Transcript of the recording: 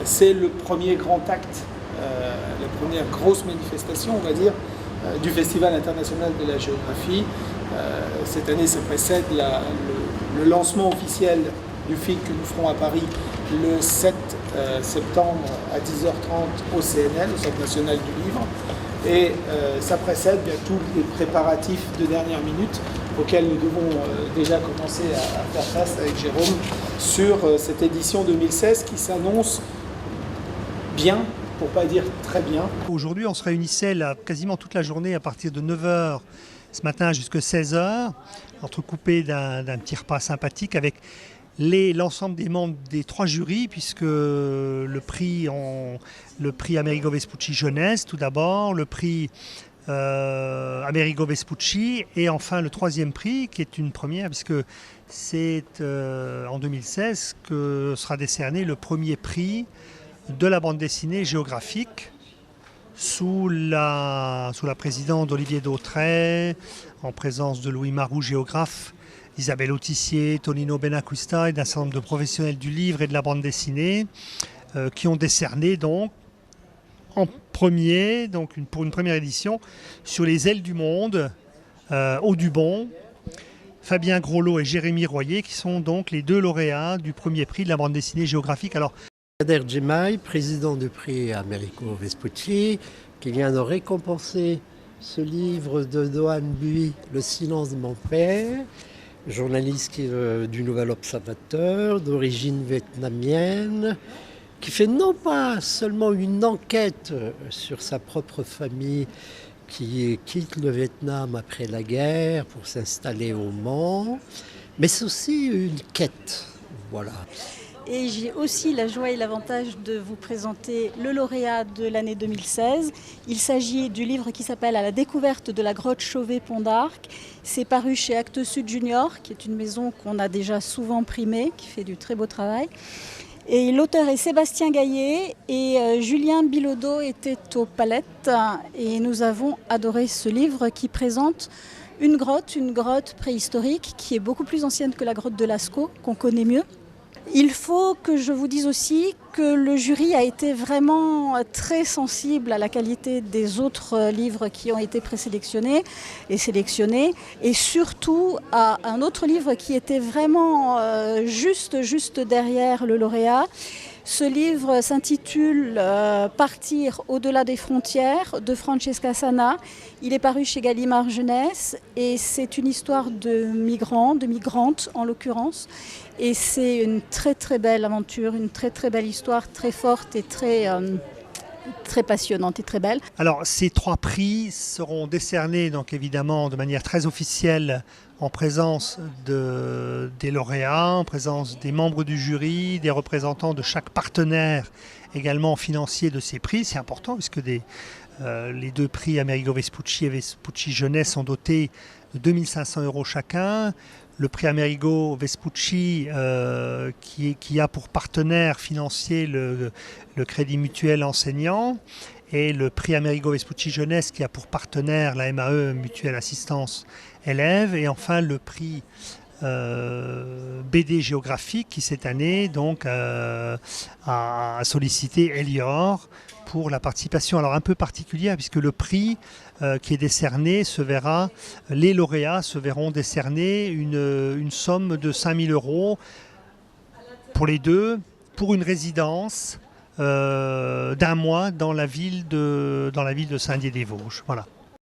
C'est le premier grand acte, la première grosse manifestation, on va dire, du Festival international de la géographie. Cette année, ça précède le lancement officiel du FIC que nous ferons à Paris le 7 septembre à 10h30 au CNL, au Centre national du livre. Et ça précède bien tous les préparatifs de dernière minute auxquels nous devons déjà commencer à faire face avec Jérôme sur cette édition 2016 qui s'annonce bien, pour ne pas dire très bien. Aujourd'hui, on se réunissait là, quasiment toute la journée à partir de 9h ce matin jusqu'à 16h, entrecoupé d'un petit repas sympathique avec l'ensemble des membres des 3 jurys, puisque le prix Amerigo Vespucci Jeunesse tout d'abord, le prix Amerigo Vespucci et enfin le 3e prix qui est une première puisque c'est en 2016 que sera décerné le premier prix de la bande dessinée géographique sous la présidence d'Olivier Dautrey, en présence de Louis Marou, géographe, Isabelle Autissier, Tonino Benacquista et d'un certain nombre de professionnels du livre et de la bande dessinée qui ont décerné donc en premier, donc pour une première édition, sur les ailes du monde, Audubon, Fabien Groslot et Jérémy Royer, qui sont donc les 2 lauréats du premier prix de la bande dessinée géographique. Alors, Kader Djemai, président du prix Amerigo Vespucci, qui vient de récompenser ce livre de Doan Bui, Le silence de mon père, journaliste du Nouvel Observateur, d'origine vietnamienne, qui fait non pas seulement une enquête sur sa propre famille qui quitte le Vietnam après la guerre pour s'installer au Mans, mais c'est aussi une quête. Voilà. Et j'ai aussi la joie et l'avantage de vous présenter le lauréat de l'année 2016. Il s'agit du livre qui s'appelle « À la découverte de la grotte Chauvet-Pont d'Arc ». C'est paru chez Actes Sud Junior, qui est une maison qu'on a déjà souvent primée, qui fait du très beau travail. Et l'auteur est Sébastien Gaillet et Julien Bilodeau était aux palettes. Et nous avons adoré ce livre qui présente une grotte préhistorique qui est beaucoup plus ancienne que la grotte de Lascaux, qu'on connaît mieux. Il faut que je vous dise aussi que le jury a été vraiment très sensible à la qualité des autres livres qui ont été présélectionnés et sélectionnés, et surtout à un autre livre qui était vraiment juste derrière le lauréat. Ce livre s'intitule « Partir au-delà des frontières » de Francesca Sana. Il est paru chez Gallimard Jeunesse et c'est une histoire de migrants, de migrantes en l'occurrence. Et c'est une très belle aventure, une très belle histoire, très forte et très passionnante et très belle. Alors ces 3 prix seront décernés donc évidemment de manière très officielle en présence des lauréats, en présence des membres du jury, des représentants de chaque partenaire également financier de ces prix. C'est important puisque les 2 prix Amerigo Vespucci et Vespucci Jeunesse sont dotés de 2500 € chacun. Le prix Amerigo Vespucci qui a pour partenaire financier le Crédit Mutuel Enseignant et le prix Amerigo Vespucci Jeunesse qui a pour partenaire la MAE Mutuelle Assistance Élèves et enfin le prix BD géographique qui cette année donc a sollicité Elior pour la participation alors un peu particulière puisque le prix qui est décerné les lauréats se verront décerner une somme de 5000 € pour les 2 pour une résidence d'1 mois dans la ville de Saint-Dié-des-Vosges. Voilà.